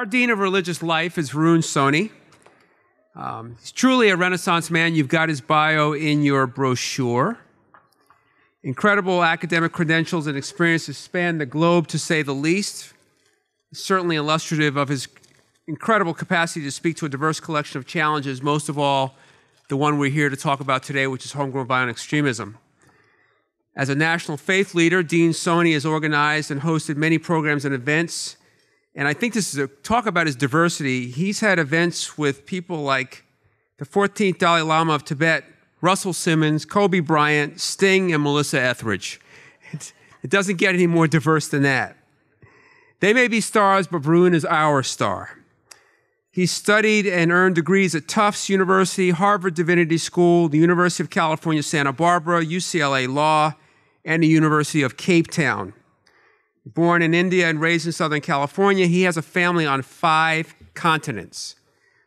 Dean of Religious Life is Varun Soni. He's truly a Renaissance man. You've got his bio in your brochure. Incredible academic credentials and experiences span the globe, to say the least. Certainly illustrative of his incredible capacity to speak to a diverse collection of challenges, most of all, the one we're here to talk about today, which is homegrown violent extremism. As a national faith leader, Dean Soni has organized and hosted many programs and events. And I think this is a talk about his diversity. He's had events with people like the 14th Dalai Lama of Tibet, Russell Simmons, Kobe Bryant, Sting, and Melissa Etheridge. It doesn't get any more diverse than that. They may be stars, but Varun is our star. He studied and earned degrees at Tufts University, Harvard Divinity School, the University of California, Santa Barbara, UCLA Law, and the University of Cape Town. Born in India and raised in Southern California, he has a family on 5 continents.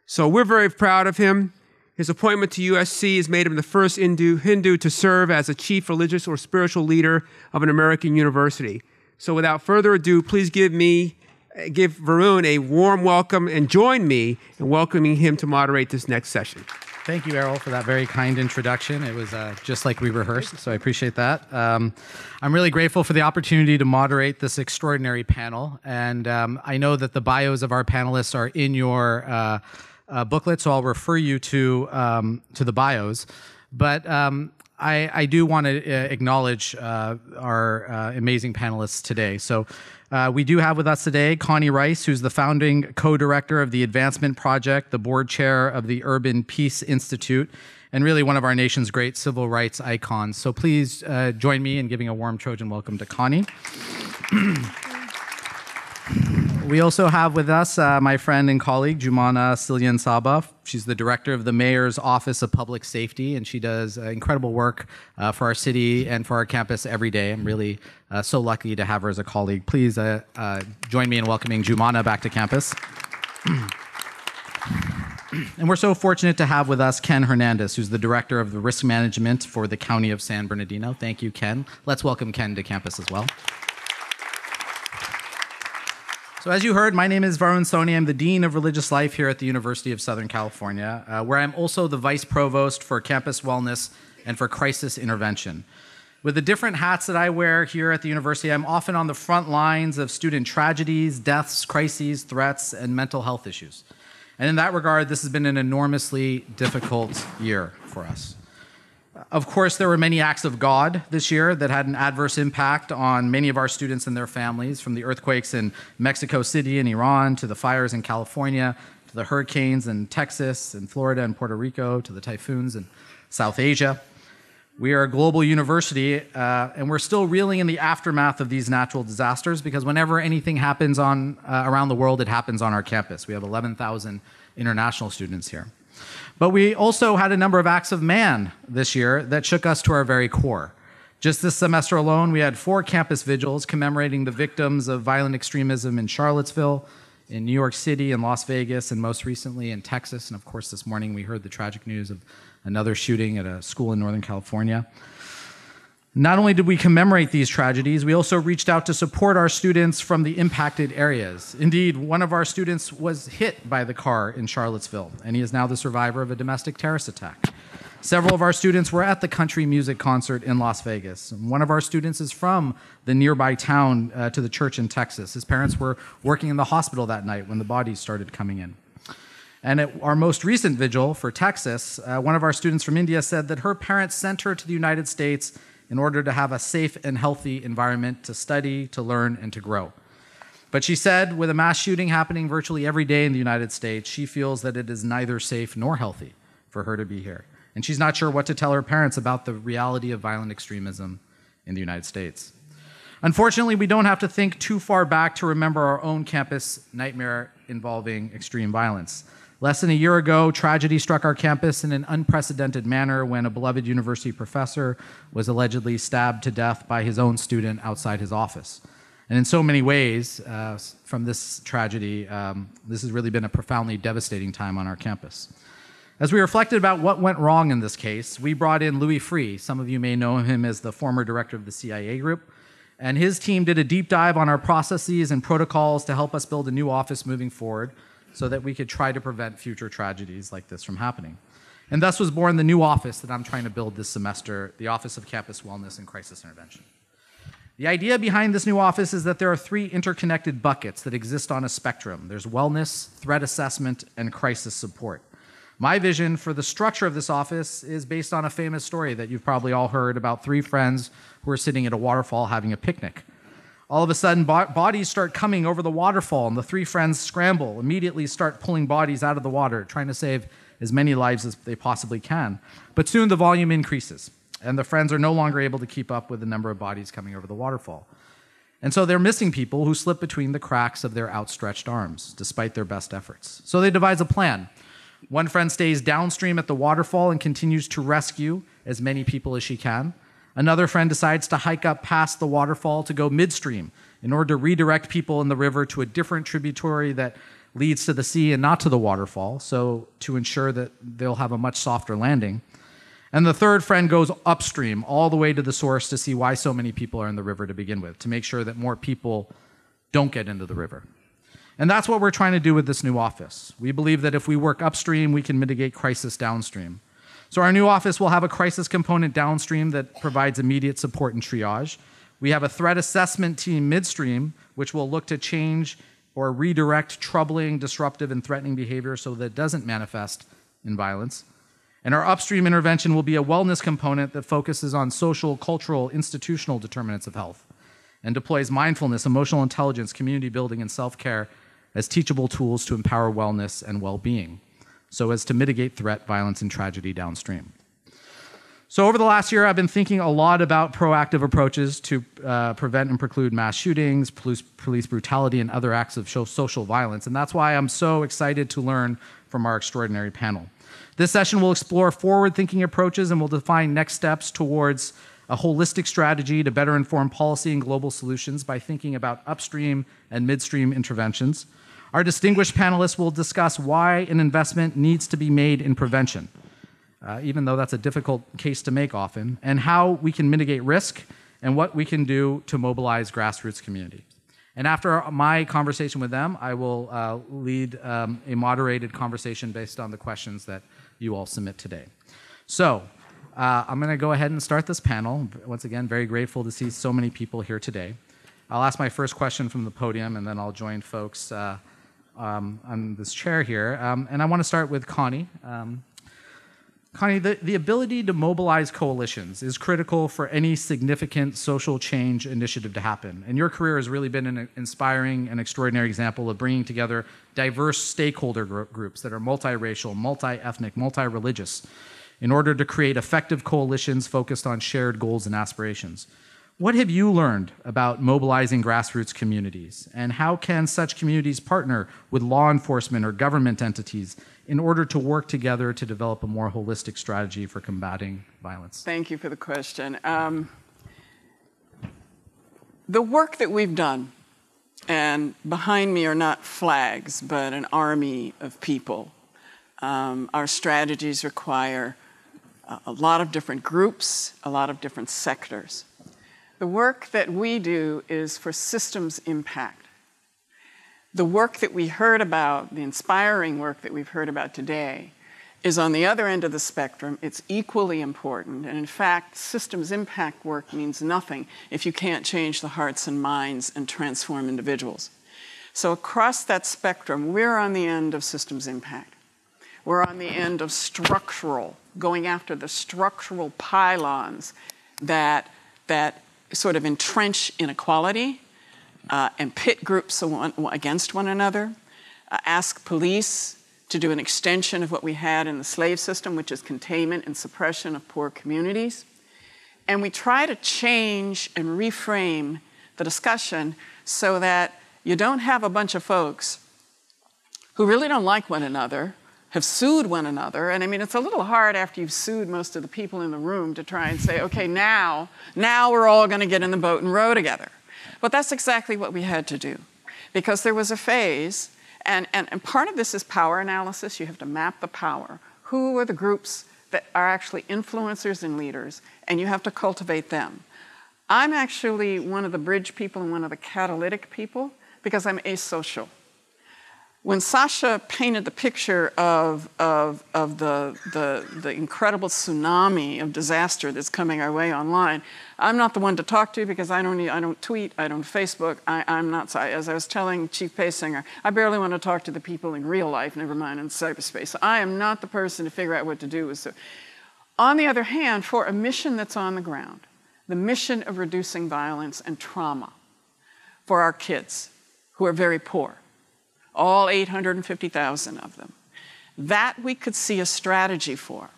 So we're very proud of him. His appointment to USC has made him the first Hindu to serve as a chief religious or spiritual leader of an American university. So without further ado, please give Varun a warm welcome and join me in welcoming him to moderate this next session. Thank you, Errol, for that very kind introduction. It was just like we rehearsed, so I appreciate that. I'm really grateful for the opportunity to moderate this extraordinary panel, and I know that the bios of our panelists are in your booklet, so I'll refer you to the bios. But I do want to acknowledge our amazing panelists today. So we do have with us today Connie Rice, who's the founding co-director of the Advancement Project, the board chair of the Urban Peace Institute, and really one of our nation's great civil rights icons. So please join me in giving a warm Trojan welcome to Connie. We also have with us my friend and colleague, Joumana Silyan-Saba. She's the director of the Mayor's Office of Public Safety, and she does incredible work for our city and for our campus every day. I'm really so lucky to have her as a colleague. Please join me in welcoming Joumana back to campus. And we're so fortunate to have with us Ken Hernandez, who's the director of the risk management for the County of San Bernardino. Thank you, Ken. Let's welcome Ken to campus as well. So as you heard, my name is Varun Soni. I'm the Dean of Religious Life here at the University of Southern California, where I'm also the Vice Provost for Campus Wellness and for Crisis Intervention. With the different hats that I wear here at the university, I'm often on the front lines of student tragedies, deaths, crises, threats, and mental health issues. And in that regard, this has been an enormously difficult year for us. Of course, there were many acts of God this year that had an adverse impact on many of our students and their families, from the earthquakes in Mexico City and Iran, to the fires in California, to the hurricanes in Texas and Florida and Puerto Rico, to the typhoons in South Asia. We are a global university, and we're still reeling in the aftermath of these natural disasters, because whenever anything happens around the world, it happens on our campus. We have 11,000 international students here. But we also had a number of acts of man this year that shook us to our very core. Just this semester alone, we had 4 campus vigils commemorating the victims of violent extremism in Charlottesville, in New York City, and Las Vegas, and most recently in Texas. And of course, this morning we heard the tragic news of another shooting at a school in Northern California. Not only did we commemorate these tragedies, we also reached out to support our students from the impacted areas. Indeed, one of our students was hit by the car in Charlottesville, and he is now the survivor of a domestic terrorist attack. Several of our students were at the country music concert in Las Vegas. One of our students is from the nearby town to the church in Texas. His parents were working in the hospital that night when the bodies started coming in. And at our most recent vigil for Texas, one of our students from India said that her parents sent her to the United States in order to have a safe and healthy environment to study, to learn, and to grow. But she said, with a mass shooting happening virtually every day in the United States, she feels that it is neither safe nor healthy for her to be here. And she's not sure what to tell her parents about the reality of violent extremism in the United States. Unfortunately, we don't have to think too far back to remember our own campus nightmare involving extreme violence. Less than a year ago, tragedy struck our campus in an unprecedented manner when a beloved university professor was allegedly stabbed to death by his own student outside his office. And in so many ways, from this tragedy, this has really been a profoundly devastating time on our campus. As we reflected about what went wrong in this case, we brought in Louis Freeh. Some of you may know him as the former director of the CIA group. And his team did a deep dive on our processes and protocols to help us build a new office moving forward so that we could try to prevent future tragedies like this from happening. And thus was born the new office that I'm trying to build this semester, the Office of Campus Wellness and Crisis Intervention. The idea behind this new office is that there are three interconnected buckets that exist on a spectrum. There's wellness, threat assessment, and crisis support. My vision for the structure of this office is based on a famous story that you've probably all heard about three friends who are sitting at a waterfall having a picnic. All of a sudden, bodies start coming over the waterfall, and the three friends scramble, immediately start pulling bodies out of the water, trying to save as many lives as they possibly can. But soon the volume increases, and the friends are no longer able to keep up with the number of bodies coming over the waterfall. And so they're missing people who slip between the cracks of their outstretched arms, despite their best efforts. So they devise a plan. One friend stays downstream at the waterfall and continues to rescue as many people as she can. Another friend decides to hike up past the waterfall to go midstream in order to redirect people in the river to a different tributary that leads to the sea and not to the waterfall, so to ensure that they'll have a much softer landing. And the third friend goes upstream all the way to the source to see why so many people are in the river to begin with, to make sure that more people don't get into the river. And that's what we're trying to do with this new office. We believe that if we work upstream, we can mitigate crisis downstream. So our new office will have a crisis component downstream that provides immediate support and triage. We have a threat assessment team midstream, which will look to change or redirect troubling, disruptive, and threatening behavior so that it doesn't manifest in violence. And our upstream intervention will be a wellness component that focuses on social, cultural, institutional determinants of health and deploys mindfulness, emotional intelligence, community building, and self-care as teachable tools to empower wellness and well-being, so as to mitigate threat, violence, and tragedy downstream. So over the last year, I've been thinking a lot about proactive approaches to prevent and preclude mass shootings, police brutality, and other acts of social violence, and that's why I'm so excited to learn from our extraordinary panel. This session will explore forward-thinking approaches and will define next steps towards a holistic strategy to better inform policy and global solutions by thinking about upstream and midstream interventions. Our distinguished panelists will discuss why an investment needs to be made in prevention, even though that's a difficult case to make often, and how we can mitigate risk and what we can do to mobilize grassroots community. And after my conversation with them, I will lead a moderated conversation based on the questions that you all submit today. So I'm going to go ahead and start this panel. Once again, very grateful to see so many people here today. I'll ask my first question from the podium, and then I'll join folks on this chair here. And I want to start with Connie. Connie, the ability to mobilize coalitions is critical for any significant social change initiative to happen. And your career has really been an inspiring and extraordinary example of bringing together diverse stakeholder groups that are multiracial, multi-ethnic, multi-religious in order to create effective coalitions focused on shared goals and aspirations. What have you learned about mobilizing grassroots communities, and how can such communities partner with law enforcement or government entities in order to work together to develop a more holistic strategy for combating violence? Thank you for the question. The work that we've done, and behind me are not flags, but an army of people. Our strategies require a lot of different groups, a lot of different sectors. The work that we do is for systems impact. The work that we heard about, the inspiring work that we've heard about today, is on the other end of the spectrum. It's equally important. And in fact, systems impact work means nothing if you can't change the hearts and minds and transform individuals. So across that spectrum, we're on the end of systems impact. We're on the end of structural, going after the structural pylons that sort of entrench inequality and pit groups against one another, ask police to do an extension of what we had in the slave system, which is containment and suppression of poor communities. And we try to change and reframe the discussion so that you don't have a bunch of folks who really don't like one another, have sued one another. And I mean, it's a little hard after you've sued most of the people in the room to try and say, okay, now we're all going to get in the boat and row together. But that's exactly what we had to do, because there was a phase, and part of this is power analysis. You have to map the power. Who are the groups that are actually influencers and leaders, and you have to cultivate them. I'm actually one of the bridge people and one of the catalytic people because I'm asocial. When Sasha painted the picture of the incredible tsunami of disaster that's coming our way online, I'm not the one to talk to because I don't tweet, I don't Facebook, I'm not, as I was telling Chief Paysinger, I barely want to talk to the people in real life, never mind in cyberspace. So I am not the person to figure out what to do. So, on the other hand, for a mission that's on the ground, the mission of reducing violence and trauma for our kids who are very poor, all 850,000 of them, that we could see a strategy for.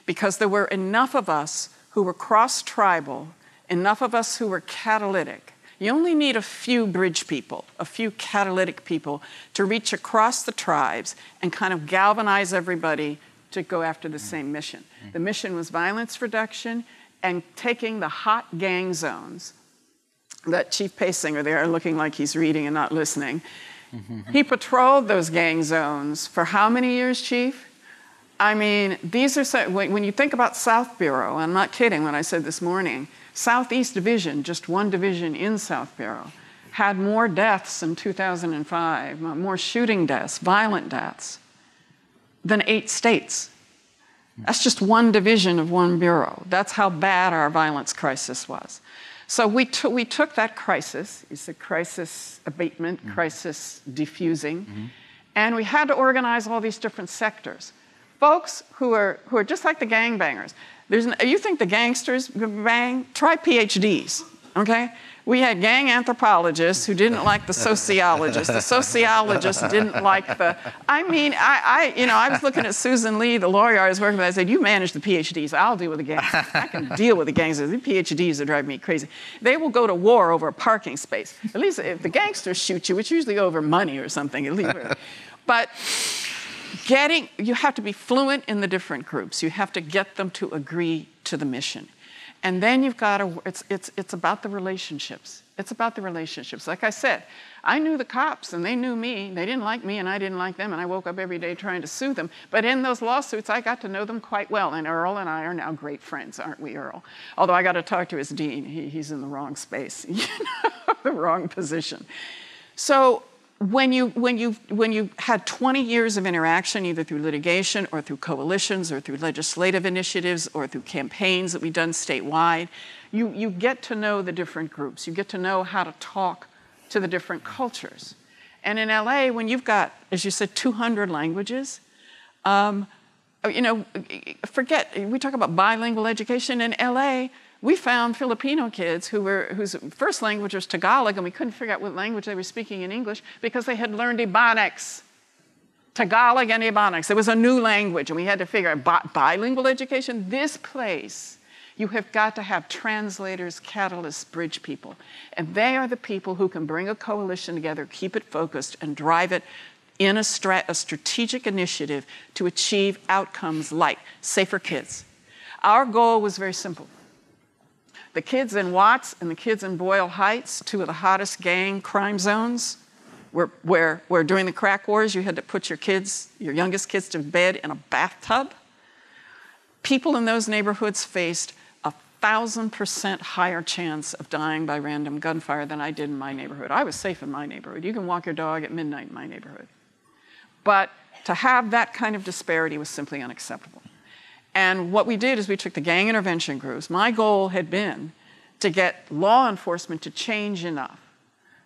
Because there were enough of us who were cross-tribal, enough of us who were catalytic. You only need a few bridge people, a few catalytic people to reach across the tribes and kind of galvanize everybody to go after the same mission. The mission was violence reduction and taking the hot gang zones that Chief Paysinger there, looking like he's reading and not listening, he patrolled those gang zones for how many years, Chief? I mean, these are, when you think about South Bureau, I'm not kidding when I said this morning, Southeast Division, just one division in South Bureau, had more deaths in 2005, more shooting deaths, violent deaths, than 8 states. That's just one division of one bureau. That's how bad our violence crisis was. So we took that crisis, it's a crisis abatement, crisis diffusing, and we had to organize all these different sectors. Folks who are just like the gangbangers. You think the gangsters bang? Try PhDs, okay? We had gang anthropologists who didn't like the sociologists. The sociologists didn't like the, I mean, I was looking at Susan Lee, the lawyer I was working with. I said, you manage the PhDs. I'll deal with the gangsters. I can deal with the gangsters. The PhDs that drive me crazy. They will go to war over a parking space. At least if the gangsters shoot you, it's usually over money or something. At least. But you have to be fluent in the different groups. You have to get them to agree to the mission. And then you've got to, it's about the relationships. It's about the relationships. Like I said, I knew the cops and they knew me. They didn't like me and I didn't like them, and I woke up every day trying to sue them. But in those lawsuits, I got to know them quite well. And Earl and I are now great friends, aren't we, Earl? Although I got to talk to his dean. He's in the wrong space, the wrong position. So when you had 20 years of interaction, either through litigation or through coalitions or through legislative initiatives or through campaigns that we've done statewide, you get to know the different groups. You get to know how to talk to the different cultures. And in LA, when you've got, as you said, 200 languages, we talk about bilingual education. In LA, we found Filipino kids whose first language was Tagalog, and we couldn't figure out what language they were speaking in English because they had learned Ebonics. Tagalog and Ebonics. It was a new language, and we had to figure out bilingual education. This place, you have got to have translators, catalysts, bridge people. And they are the people who can bring a coalition together, keep it focused, and drive it in a strategic initiative to achieve outcomes like safer kids. Our goal was very simple. The kids in Watts and the kids in Boyle Heights, 2 of the hottest gang crime zones, where during the crack wars you had to put your youngest kids to bed in a bathtub. People in those neighborhoods faced 1,000% higher chance of dying by random gunfire than I did in my neighborhood. I was safe in my neighborhood. You can walk your dog at midnight in my neighborhood. But to have that kind of disparity was simply unacceptable. And what we did is we took the gang intervention groups. My goal had been to get law enforcement to change enough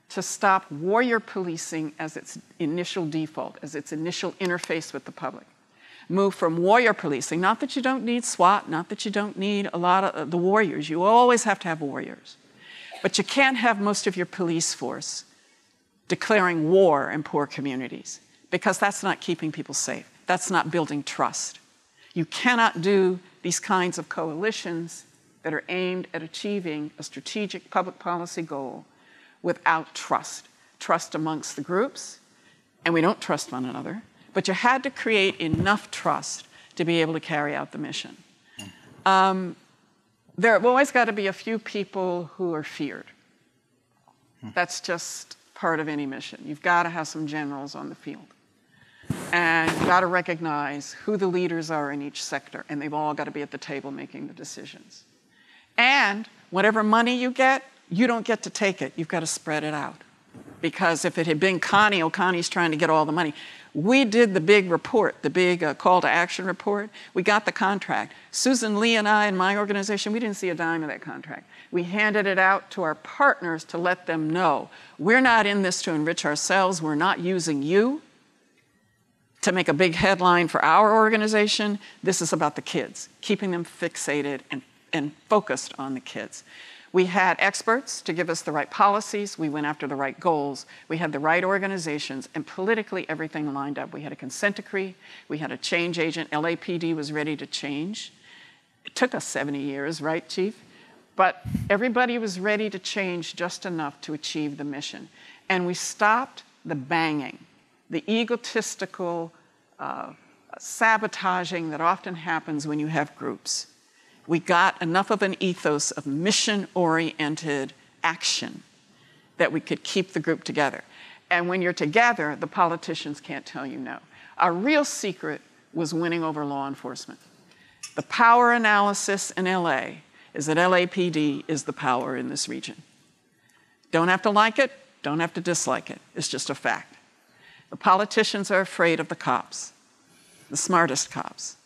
to stop warrior policing as its initial default, as its initial interface with the public. Move from warrior policing, not that you don't need SWAT, not that you don't need a lot of the warriors. You always have to have warriors. But you can't have most of your police force declaring war in poor communities because that's not keeping people safe. That's not building trust. You cannot do these kinds of coalitions that are aimed at achieving a strategic public policy goal without trust. Trust amongst the groups, and we don't trust one another, but you had to create enough trust to be able to carry out the mission. There have always got to be a few people who are feared. That's just part of any mission. You've got to have some generals on the field. And you've got to recognize who the leaders are in each sector, and they've all got to be at the table making the decisions. And whatever money you get, you don't get to take it. You've got to spread it out. Because if it had been Connie, Connie's trying to get all the money. We did the big report, the big call to action report. We got the contract. Susan Lee and I and my organization, we didn't see a dime of that contract. We handed it out to our partners to let them know, we're not in this to enrich ourselves. We're not using you to make a big headline for our organization. This is about the kids, keeping them fixated and focused on the kids. We had experts to give us the right policies. We went after the right goals. We had the right organizations, and politically everything lined up. We had a consent decree. We had a change agent. LAPD was ready to change. It took us 70 years, right, Chief? But everybody was ready to change just enough to achieve the mission. And we stopped the banging, the egotistical sabotaging that often happens when you have groups. We got enough of an ethos of mission-oriented action that we could keep the group together. And when you're together, the politicians can't tell you no. Our real secret was winning over law enforcement. The power analysis in LA is that LAPD is the power in this region. Don't have to like it, don't have to dislike it. It's just a fact. The politicians are afraid of the cops, the smartest cops.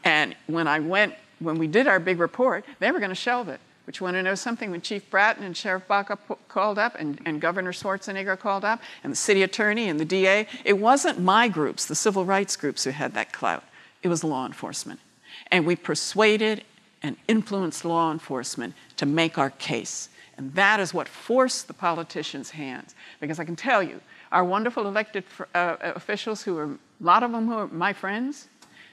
And when we did our big report, they were going to shelve it. But you want to know something? When Chief Bratton and Sheriff Baca called up and Governor Schwarzenegger called up and the city attorney and the DA, it wasn't my groups, the civil rights groups who had that clout. It was law enforcement. And we persuaded and influenced law enforcement to make our case. And that is what forced the politicians' hands. Because I can tell you, our wonderful elected officials, a lot of them who are my friends,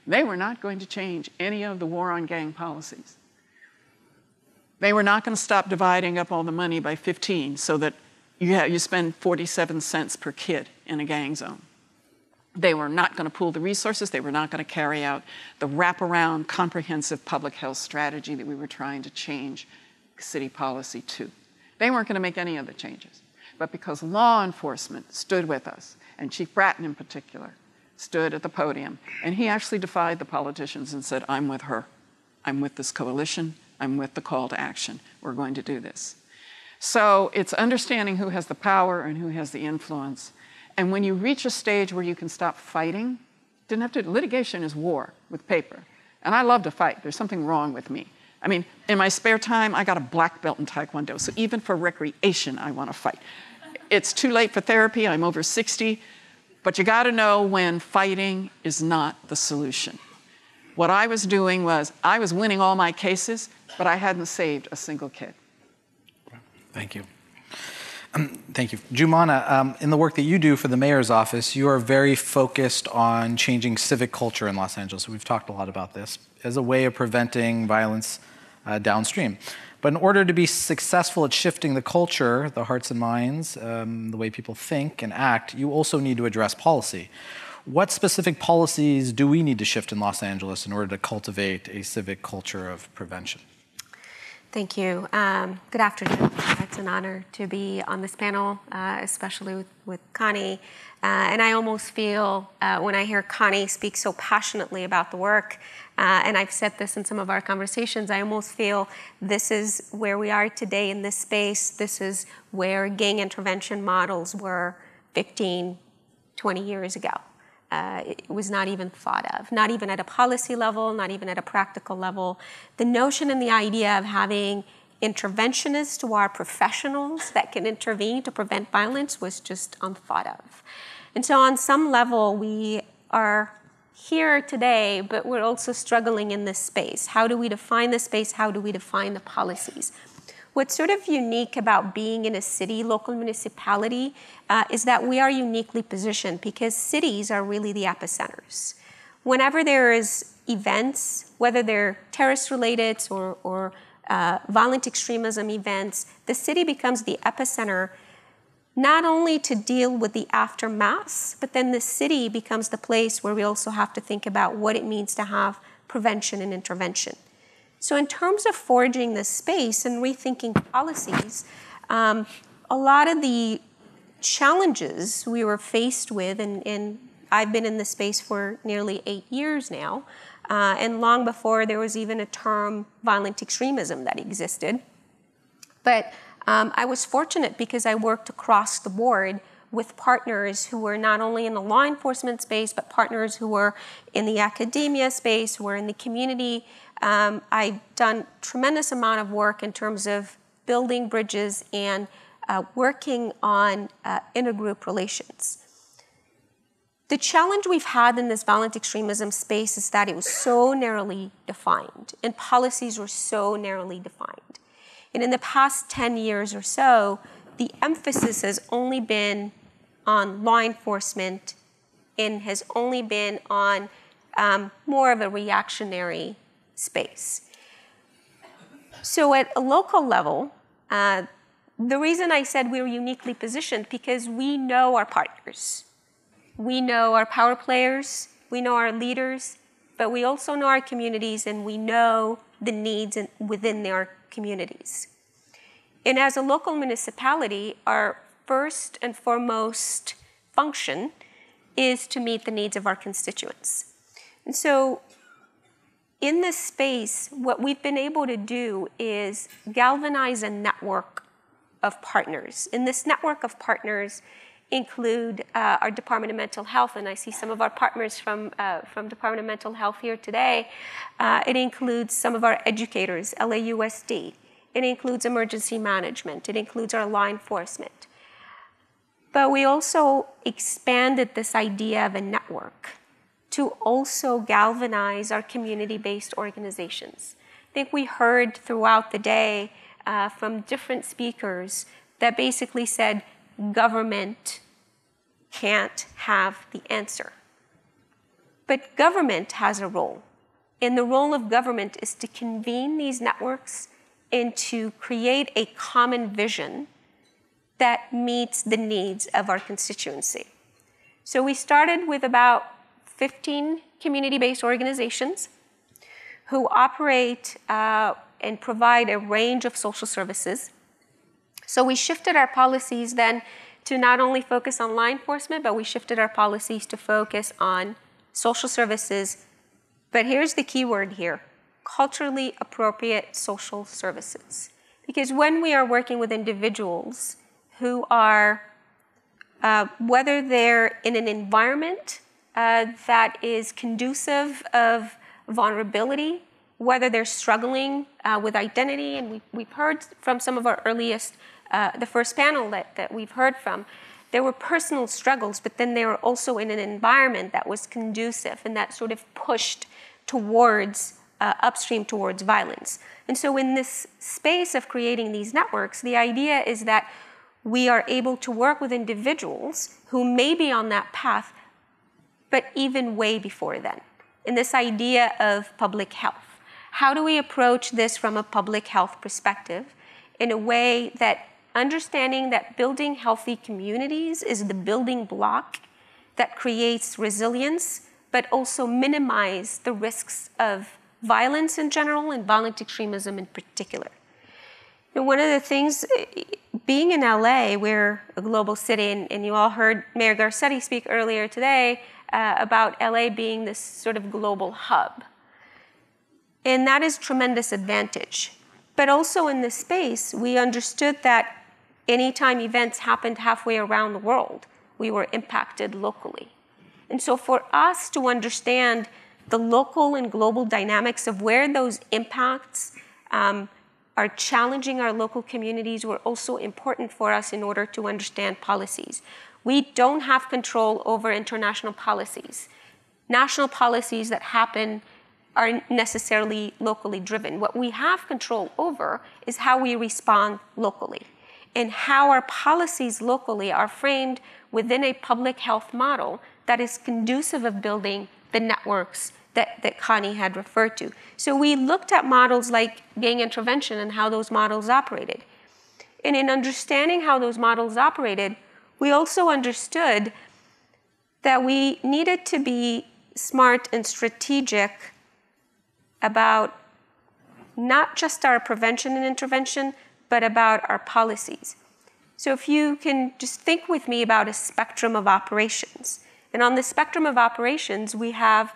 they were not going to change any of the war on gang policies. They were not going to stop dividing up all the money by 15 so that you spend 47 cents per kid in a gang zone. They were not going to pool the resources. They were not going to carry out the wraparound, comprehensive public health strategy that we were trying to change city policy to. They weren't going to make any of the changes. But because law enforcement stood with us, and Chief Bratton in particular, stood at the podium, and he actually defied the politicians and said, I'm with her. I'm with this coalition. I'm with the call to action. We're going to do this. So it's understanding who has the power and who has the influence. And when you reach a stage where you can stop fighting, litigation is war with paper. And I love to fight. There's something wrong with me. I mean, in my spare time, I got a black belt in Taekwondo. So even for recreation, I want to fight. It's too late for therapy. I'm over 60. But you got to know when fighting is not the solution. What I was doing was I was winning all my cases, but I hadn't saved a single kid. Thank you. Thank you. Joumana, in the work that you do for the mayor's office, you are very focused on changing civic culture in Los Angeles. We've talked a lot about this as a way of preventing violence downstream. But in order to be successful at shifting the culture, the hearts and minds, the way people think and act, you also need to address policy. What specific policies do we need to shift in Los Angeles in order to cultivate a civic culture of prevention? Thank you. Good afternoon. It's an honor to be on this panel, especially with Connie. And I almost feel when I hear Connie speak so passionately about the work, and I've said this in some of our conversations, I almost feel this is where we are today in this space. This is where gang intervention models were 15, 20 years ago. It was not even thought of, not even at a policy level, not even at a practical level. The notion and the idea of having interventionists who are professionals that can intervene to prevent violence was just unthought of. And so on some level, we are here today, but we're also struggling in this space. How do we define the space? How do we define the policies? What's sort of unique about being in a city, local municipality, is that we are uniquely positioned because cities are really the epicenters. Whenever there is events, whether they're terrorist-related or violent extremism events, the city becomes the epicenter not only to deal with the aftermath, but then the city becomes the place where we also have to think about what it means to have prevention and intervention. So in terms of forging this space and rethinking policies, a lot of the challenges we were faced with in I've been in this space for nearly 8 years now, and long before there was even a term violent extremism that existed. But I was fortunate because I worked across the board with partners who were not only in the law enforcement space, but partners who were in the academia space, who were in the community. I've done tremendous amount of work in terms of building bridges and working on intergroup relations. The challenge we've had in this violent extremism space is that it was so narrowly defined, and policies were so narrowly defined. And in the past 10 years or so, the emphasis has only been on law enforcement and has only been on more of a reactionary space. So at a local level, the reason I said we were uniquely positioned, because we know our partners. We know our power players, we know our leaders, but we also know our communities, and we know the needs within their communities. And as a local municipality, our first and foremost function is to meet the needs of our constituents. And so in this space, what we've been able to do is galvanize a network of partners. And this network of partners include our Department of Mental Health, and I see some of our partners from Department of Mental Health here today. It includes some of our educators, LAUSD. It includes emergency management. It includes our law enforcement. But we also expanded this idea of a network to also galvanize our community-based organizations. I think we heard throughout the day from different speakers that basically said government can't have the answer. But government has a role, and the role of government is to convene these networks and to create a common vision that meets the needs of our constituency. So we started with about 15 community-based organizations who operate and provide a range of social services. So we shifted our policies then to not only focus on law enforcement, but we shifted our policies to focus on social services. But here's the key word here: culturally appropriate social services. Because when we are working with individuals who are, whether they're in an environment that is conducive of vulnerability, whether they're struggling with identity, and we've heard from some of our earliest, the first panel that we've heard from, there were personal struggles, but then they were also in an environment that was conducive and that sort of pushed towards, upstream towards violence. And so in this space of creating these networks, the idea is that we are able to work with individuals who may be on that path, but even way before then, in this idea of public health. How do we approach this from a public health perspective in a way that understanding that building healthy communities is the building block that creates resilience, but also minimize the risks of violence in general and violent extremism in particular. And one of the things, being in LA, we're a global city, and you all heard Mayor Garcetti speak earlier today about LA being this sort of global hub. And that is tremendous advantage. But also in this space, we understood that anytime events happened halfway around the world, we were impacted locally. And so for us to understand the local and global dynamics of where those impacts are challenging our local communities were also important for us in order to understand policies. We don't have control over international policies. National policies that happen are necessarily locally driven. What we have control over is how we respond locally and how our policies locally are framed within a public health model that is conducive of building the networks that Connie had referred to. So we looked at models like gang intervention and how those models operated. And in understanding how those models operated, we also understood that we needed to be smart and strategic about not just our prevention and intervention, but about our policies. So if you can just think with me about a spectrum of operations, And on the spectrum of operations, we have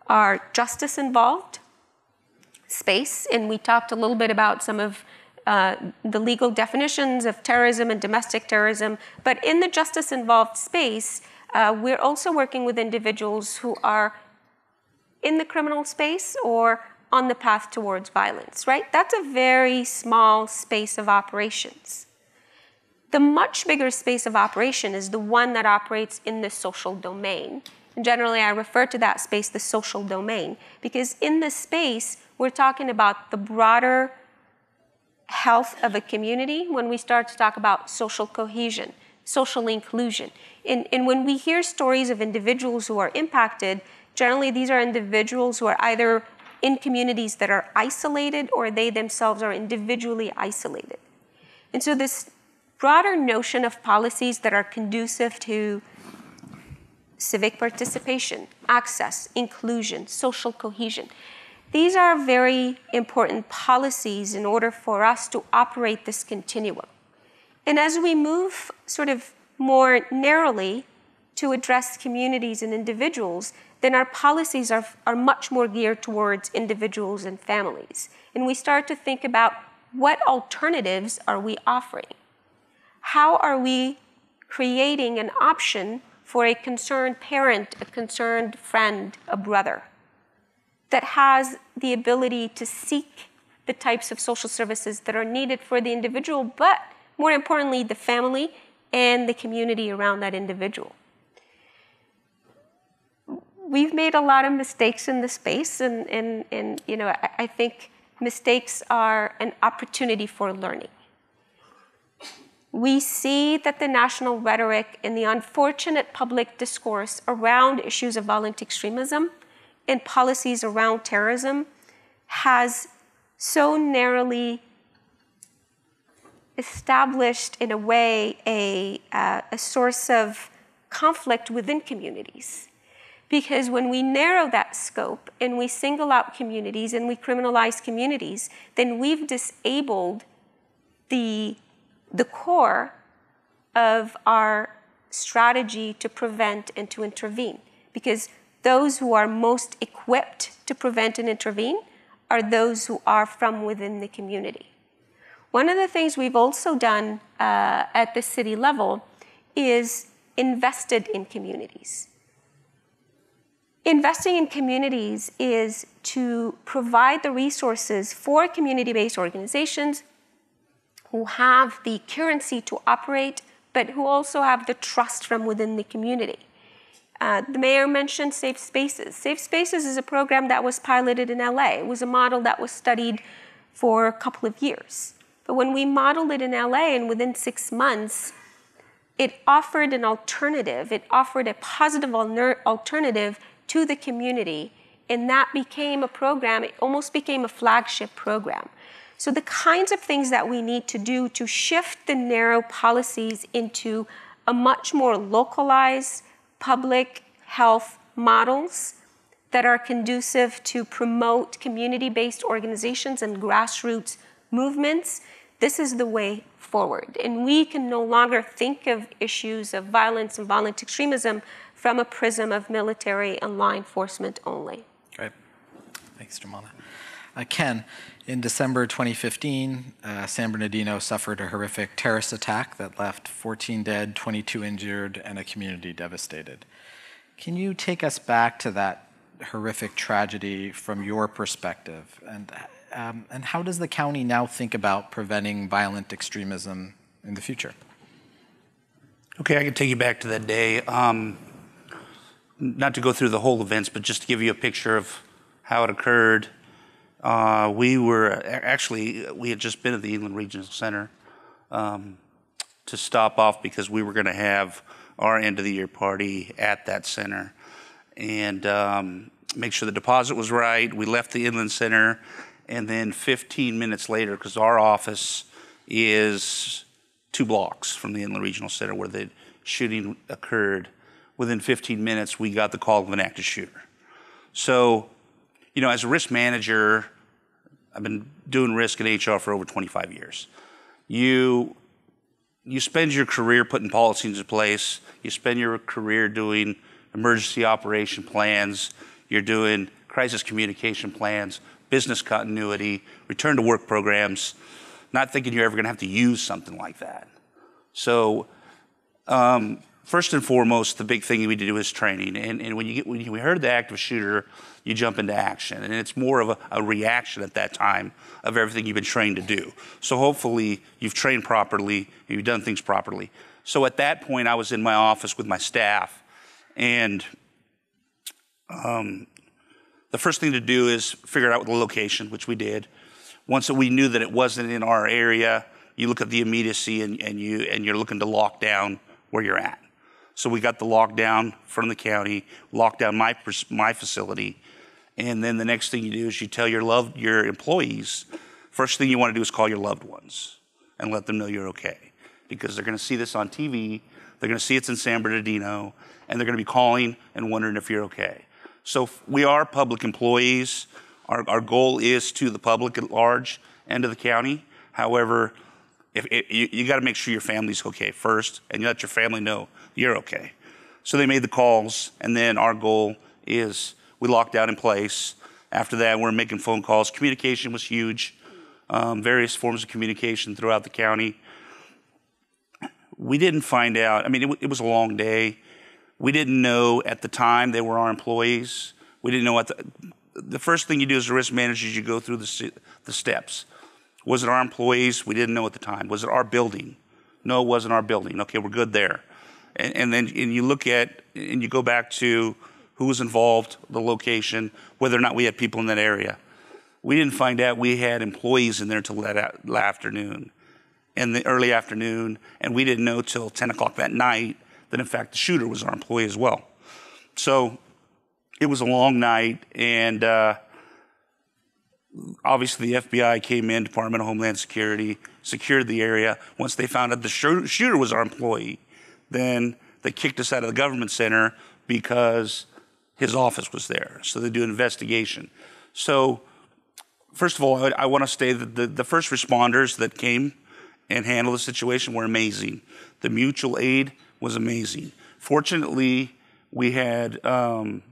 our justice involved space, and we talked a little bit about some of the legal definitions of terrorism and domestic terrorism. But in the justice involved space, we're also working with individuals who are in the criminal space or on the path towards violence, right? That's a very small space of operations. The much bigger space of operation is the one that operates in the social domain. And generally, I refer to that space the social domain, because in this space, we're talking about the broader health of a community when we start to talk about social cohesion, social inclusion. And when we hear stories of individuals who are impacted, generally these are individuals who are either in communities that are isolated or they themselves are individually isolated. And so this broader notion of policies that are conducive to civic participation, access, inclusion, social cohesion, these are very important policies in order for us to operate this continuum. And as we move sort of more narrowly to address communities and individuals, then our policies are much more geared towards individuals and families. And we start to think about what alternatives are we offering? How are we creating an option for a concerned parent, a concerned friend, a brother, that has the ability to seek the types of social services that are needed for the individual, but more importantly, the family and the community around that individual? We've made a lot of mistakes in this space, and you know, I think mistakes are an opportunity for learning. We see that the national rhetoric and the unfortunate public discourse around issues of violent extremism and policies around terrorism has so narrowly established, in a way, a source of conflict within communities. Because when we narrow that scope and we single out communities and we criminalize communities, then we've disabled the core of our strategy to prevent and to intervene. Because those who are most equipped to prevent and intervene are those who are from within the community. One of the things we've also done at the city level is invested in communities. Investing in communities is to provide the resources for community-based organizations who have the currency to operate, but who also have the trust from within the community. The mayor mentioned Safe Spaces. Safe Spaces is a program that was piloted in LA. It was a model that was studied for a couple of years. But when we modeled it in LA, and within 6 months, it offered an alternative. It offered a positive alternative to the community, and that became a program. It almost became a flagship program. So the kinds of things that we need to do to shift the narrow policies into a much more localized public health models that are conducive to promote community-based organizations and grassroots movements, this is the way forward. And we can no longer think of issues of violence and violent extremism from a prism of military and law enforcement only. Great. Thanks, Joumana. Ken, in December 2015, San Bernardino suffered a horrific terrorist attack that left 14 dead, 22 injured, and a community devastated. Can you take us back to that horrific tragedy from your perspective? And how does the county now think about preventing violent extremism in the future? Okay, I can take you back to that day. Not to go through the whole events, but just to give you a picture of how it occurred. We had just been at the Inland Regional Center to stop off because we were going to have our end of the year party at that center and make sure the deposit was right. We left the Inland Center, and then 15 minutes later, because our office is 2 blocks from the Inland Regional Center where the shooting occurred, within 15 minutes, we got the call of an active shooter. So, you know, as a risk manager, I've been doing risk in HR for over 25 years. You spend your career putting policies into place. You spend your career doing emergency operation plans, you're doing crisis communication plans, business continuity, return to work programs, not thinking you're ever going to have to use something like that. So first and foremost, the big thing we need to do is training. And when we heard the active shooter, you jump into action. And it's more of a reaction at that time of everything you've been trained to do. So hopefully you've trained properly, you've done things properly. So at that point, I was in my office with my staff. And the first thing to do is figure out the location, which we did. Once we knew that it wasn't in our area, you look at the immediacy and you're looking to lock down where you're at. So we got the lockdown from the county, locked down my facility, and then the next thing you do is you tell your employees, first thing you want to do is call your loved ones and let them know you're okay, because they're going to see this on TV, they're going to see it's in San Bernardino, and they're going to be calling and wondering if you're okay. So we are public employees. Our goal is to the public at large and to the county. However, you got to make sure your family's okay first, and you let your family know you're okay. So they made the calls, and then our goal is we locked down in place. After that, we're making phone calls. Communication was huge, various forms of communication throughout the county. We didn't find out. I mean, it was a long day. We didn't know at the time they were our employees. We didn't know the first thing you do as a risk manager is you go through the steps. Was it our employees? We didn't know at the time. Was it our building? No, it wasn't our building. Okay, we're good there. And then you look at, and you go back to who was involved, the location, whether or not we had people in that area. We didn't find out we had employees in there until that afternoon, in the early afternoon, and we didn't know till 10 o'clock that night that in fact the shooter was our employee as well. So it was a long night, and obviously the FBI came in, Department of Homeland Security, secured the area. Once they found out the shooter was our employee, then they kicked us out of the government center because his office was there. So they do an investigation. So first of all, I want to say that the first responders that came and handled the situation were amazing. The mutual aid was amazing. Fortunately, we had a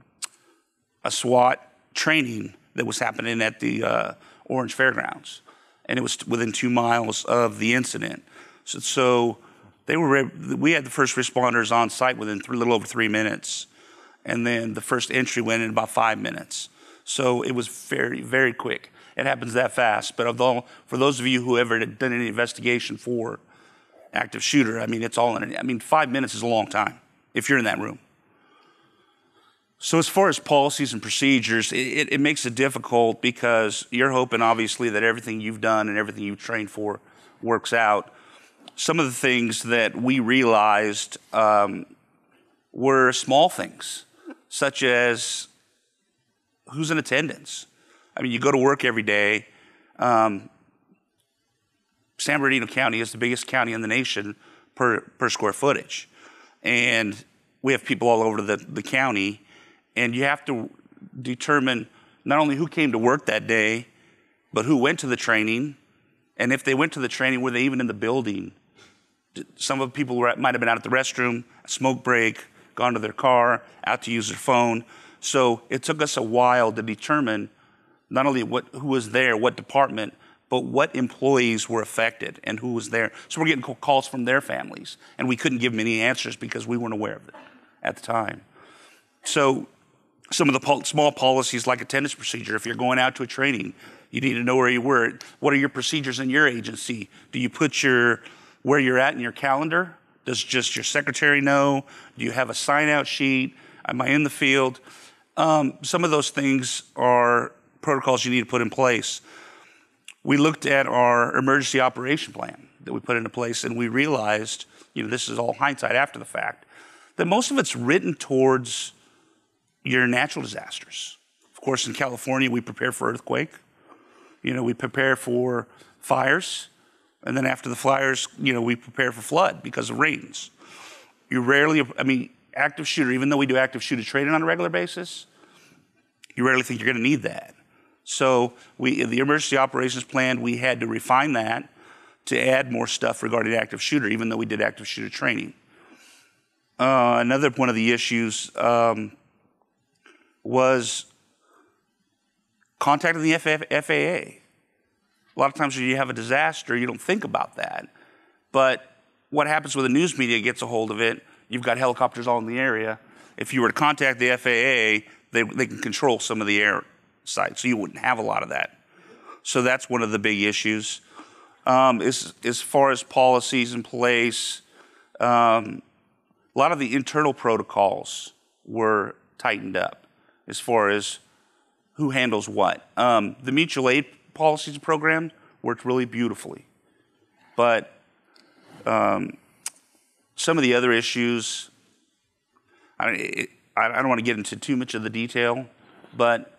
SWAT training that was happening at the Orange Fairgrounds, and it was within 2 miles of the incident. So we had the first responders on site within a little over 3 minutes, and then the first entry went in about 5 minutes. So it was very, very quick. It happens that fast. But for those of you who ever done any investigation for active shooter, I mean, it's all in it. I mean, 5 minutes is a long time if you're in that room. So as far as policies and procedures, it makes it difficult because you're hoping, obviously, that everything you've done and everything you've trained for works out. Some of the things that we realized were small things, such as who's in attendance. I mean, you go to work every day. San Bernardino County is the biggest county in the nation per square footage. And we have people all over the county. And you have to determine not only who came to work that day, but who went to the training. And if they went to the training, were they even in the building? Some of the people might have been out at the restroom, a smoke break, gone to their car, out to use their phone. So it took us a while to determine not only who was there, what department, but what employees were affected and who was there. So we're getting calls from their families, and we couldn't give them any answers because we weren't aware of it at the time. So some of the small policies like attendance procedure, if you're going out to a training, you need to know where you were. What are your procedures in your agency? Do you put where you're at in your calendar? Does just your secretary know? Do you have a sign-out sheet? Am I in the field? Some of those things are protocols you need to put in place. We looked at our emergency operation plan that we put into place, and we realized, this is all hindsight after the fact, that most of it's written towards your natural disasters. Of course, in California, we prepare for earthquake. We prepare for fires. And then after the fires, we prepare for flood because of rains. Active shooter, even though we do active shooter training on a regular basis, you rarely think you're going to need that. So the emergency operations plan, we had to refine that to add more stuff regarding active shooter, even though we did active shooter training. another one of the issues was contacting the FAA. A lot of times when you have a disaster, you don't think about that. But what happens when the news media gets a hold of it, you've got helicopters all in the area. If you were to contact the FAA, they can control some of the air sites, so you wouldn't have a lot of that. So that's one of the big issues. As far as policies in place, a lot of the internal protocols were tightened up as far as who handles what. The mutual aid policies and program worked really beautifully. But some of the other issues, I don't want to get into too much of the detail, but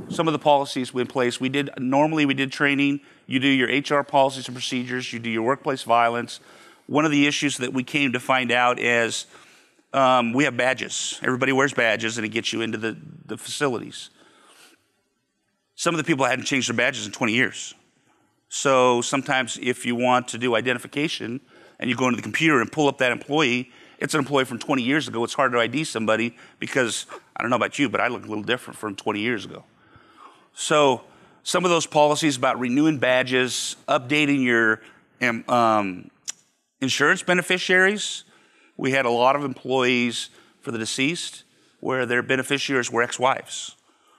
some of the policies in place, normally we did training. You do your HR policies and procedures, you do your workplace violence. One of the issues that we came to find out is we have badges. Everybody wears badges and it gets you into the facilities. Some of the people hadn't changed their badges in 20 years. So sometimes if you want to do identification and you go into the computer and pull up that employee, it's an employee from 20 years ago. It's hard to ID somebody because, I don't know about you, but I look a little different from 20 years ago. So some of those policies about renewing badges, updating your insurance beneficiaries. We had a lot of employees for the deceased where their beneficiaries were ex-wives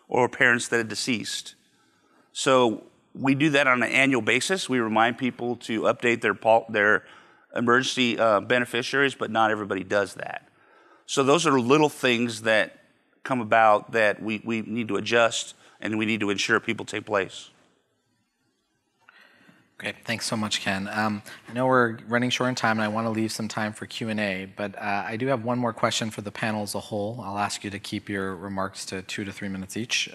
or parents that had deceased. So we do that on an annual basis. We remind people to update their emergency beneficiaries, but not everybody does that. So those are little things that come about that we need to adjust and we need to ensure people take place. Great, thanks so much, Ken. I know we're running short on time and I want to leave some time for Q&A, but I do have one more question for the panel as a whole. I'll ask you to keep your remarks to 2 to 3 minutes each.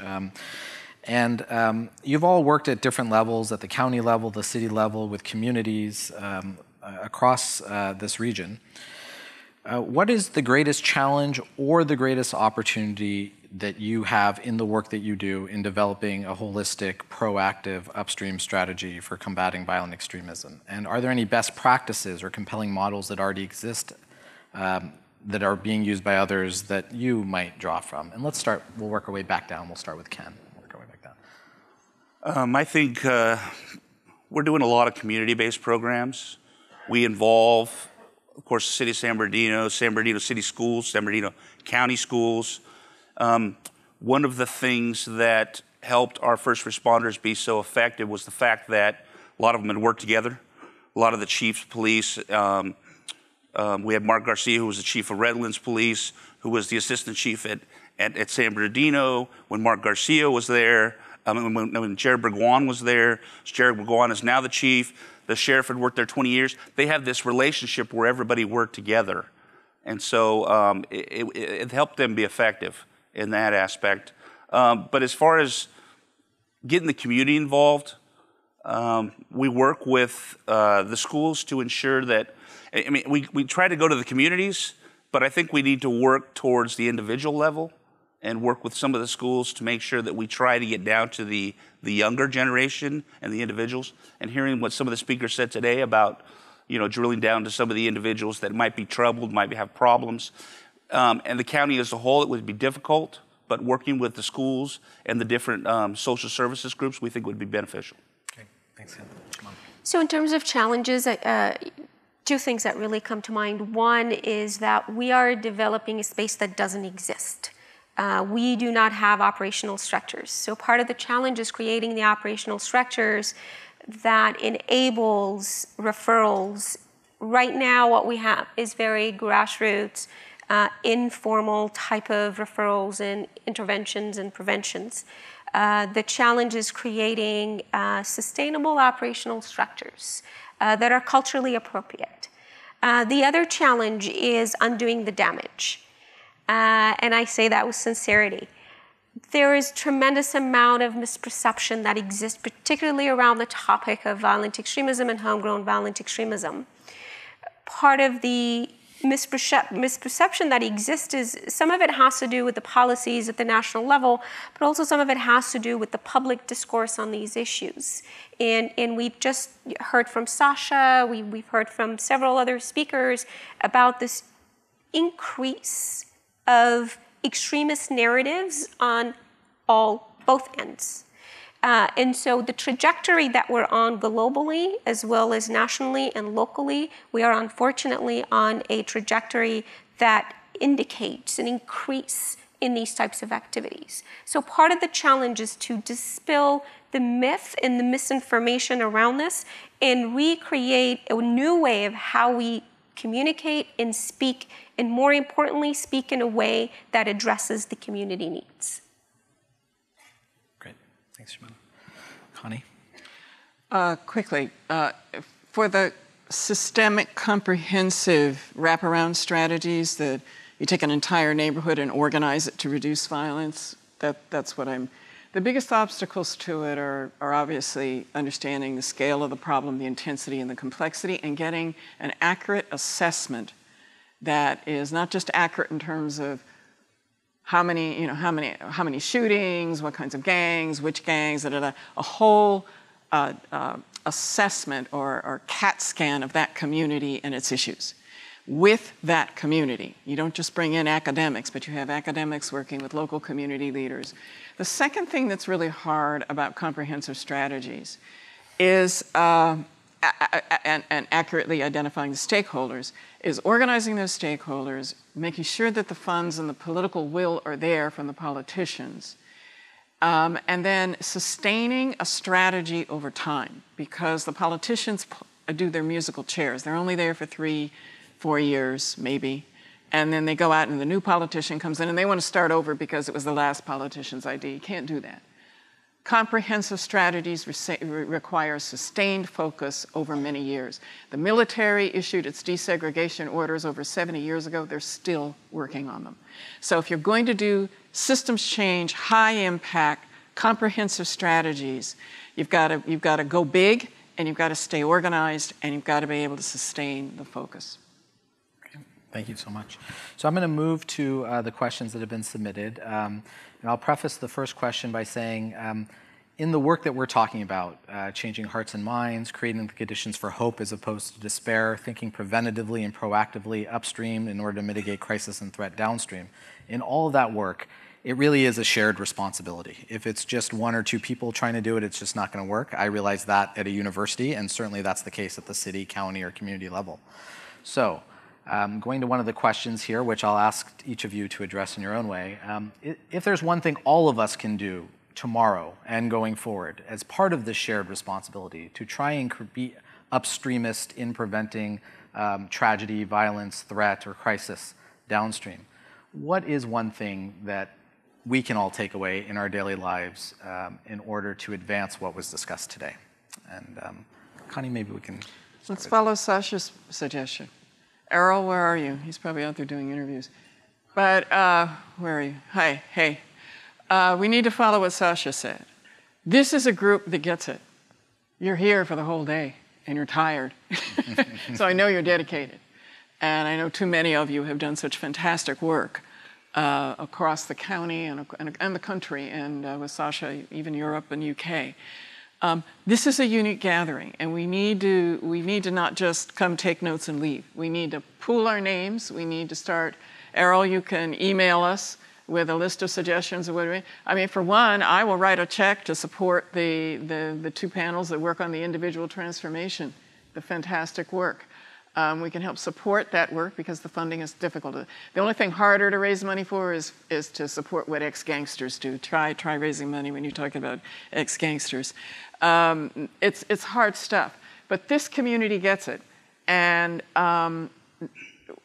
You've all worked at different levels, at the county level, the city level, with communities across this region. What is the greatest challenge or the greatest opportunity that you have in the work that you do in developing a holistic, proactive upstream strategy for combating violent extremism? And are there any best practices or compelling models that already exist that are being used by others that you might draw from? And let's start, we'll work our way back down. We'll start with Ken. We'll work our way back down. I think we're doing a lot of community-based programs. We involve, of course, the city of San Bernardino City Schools, San Bernardino County Schools. One of the things that helped our first responders be so effective was the fact that a lot of them had worked together. A lot of the chiefs of police, we had Mark Garcia, who was the chief of Redlands Police, who was the assistant chief at San Bernardino when Mark Garcia was there. When Jared Burguan was there, Jared Burguan is now the chief. The sheriff had worked there 20 years. They have this relationship where everybody worked together. And so it helped them be effective in that aspect. But as far as getting the community involved, we work with the schools to ensure that, we try to go to the communities, but I think we need to work towards the individual level and work with some of the schools to make sure that we try to get down to the younger generation and the individuals. And hearing what some of the speakers said today about, drilling down to some of the individuals that might be troubled, might have problems. And the county as a whole, it would be difficult, but working with the schools and the different social services groups, we think would be beneficial. Okay, thanks, Ken. So in terms of challenges, 2 things that really come to mind. One is that we are developing a space that doesn't exist. We do not have operational structures. So part of the challenge is creating the operational structures that enables referrals. Right now, what we have is very grassroots, informal type of referrals and interventions and preventions. The challenge is creating sustainable operational structures that are culturally appropriate. The other challenge is undoing the damage. And I say that with sincerity. There is tremendous amount of misperception that exists, particularly around the topic of violent extremism and homegrown violent extremism. Part of the misperception that exists is some of it has to do with the policies at the national level, but also some of it has to do with the public discourse on these issues. And we've just heard from Sasha, we've heard from several other speakers about this increase of extremist narratives on both ends. And so the trajectory that we're on globally, as well as nationally and locally, we are unfortunately on a trajectory that indicates an increase in these types of activities. So part of the challenge is to dispel the myth and the misinformation around this and recreate a new way of how we communicate and speak, and more importantly, speak in a way that addresses the community needs. Great. Thanks, Joumana. Connie? Quickly, for the systemic, comprehensive wraparound strategies that you take an entire neighborhood and organize it to reduce violence, that's what the biggest obstacles to it are obviously understanding the scale of the problem, the intensity and the complexity, and getting an accurate assessment that is not just accurate in terms of how many shootings, what kinds of gangs, which gangs, a whole assessment or CAT scan of that community and its issues. With that community. You don't just bring in academics, but you have academics working with local community leaders. The second thing that's really hard about comprehensive strategies is, and accurately identifying the stakeholders, is organizing those stakeholders, making sure that the funds and the political will are there from the politicians, and then sustaining a strategy over time, because the politicians do their musical chairs. They're only there for 3-4 years, maybe, and then they go out and the new politician comes in and they want to start over because it was the last politician's idea. You can't do that. Comprehensive strategies require sustained focus over many years. The military issued its desegregation orders over 70 years ago. They're still working on them. So if you're going to do systems change, high impact, comprehensive strategies, you've got to go big, and you've got to stay organized, and you've got to be able to sustain the focus. Thank you so much. So I'm going to move to the questions that have been submitted. And I'll preface the first question by saying, in the work that we're talking about, changing hearts and minds, creating the conditions for hope as opposed to despair, thinking preventatively and proactively upstream in order to mitigate crisis and threat downstream, in all of that work, it really is a shared responsibility. If it's just one or two people trying to do it, it's just not going to work. I realize that at a university, and certainly that's the case at the city, county, or community level. So, going to one of the questions here, which I'll ask each of you to address in your own way. If there's one thing all of us can do tomorrow and going forward as part of this shared responsibility to try and be upstreamist in preventing tragedy, violence, threat, or crisis downstream, what is one thing that we can all take away in our daily lives in order to advance what was discussed today? And Connie, maybe we can... Let's follow Sasha's suggestion. Errol, where are you? He's probably out there doing interviews. But where are you? Hi, hey. We need to follow what Sasha said. This is a group that gets it. You're here for the whole day, and you're tired. So I know you're dedicated. And I know too many of you have done such fantastic work across the county and the country, and with Sasha, even Europe and UK. This is a unique gathering, and we need to not just come take notes and leave. We need to pool our names. We need to start. Errol, you can email us with a list of suggestions of what I mean, for one, I will write a check to support the two panels that work on the individual transformation, the fantastic work. We can help support that work because the funding is difficult. The only thing harder to raise money for is to support what ex-gangsters do. Try raising money when you're talking about ex-gangsters. It's hard stuff, but this community gets it. And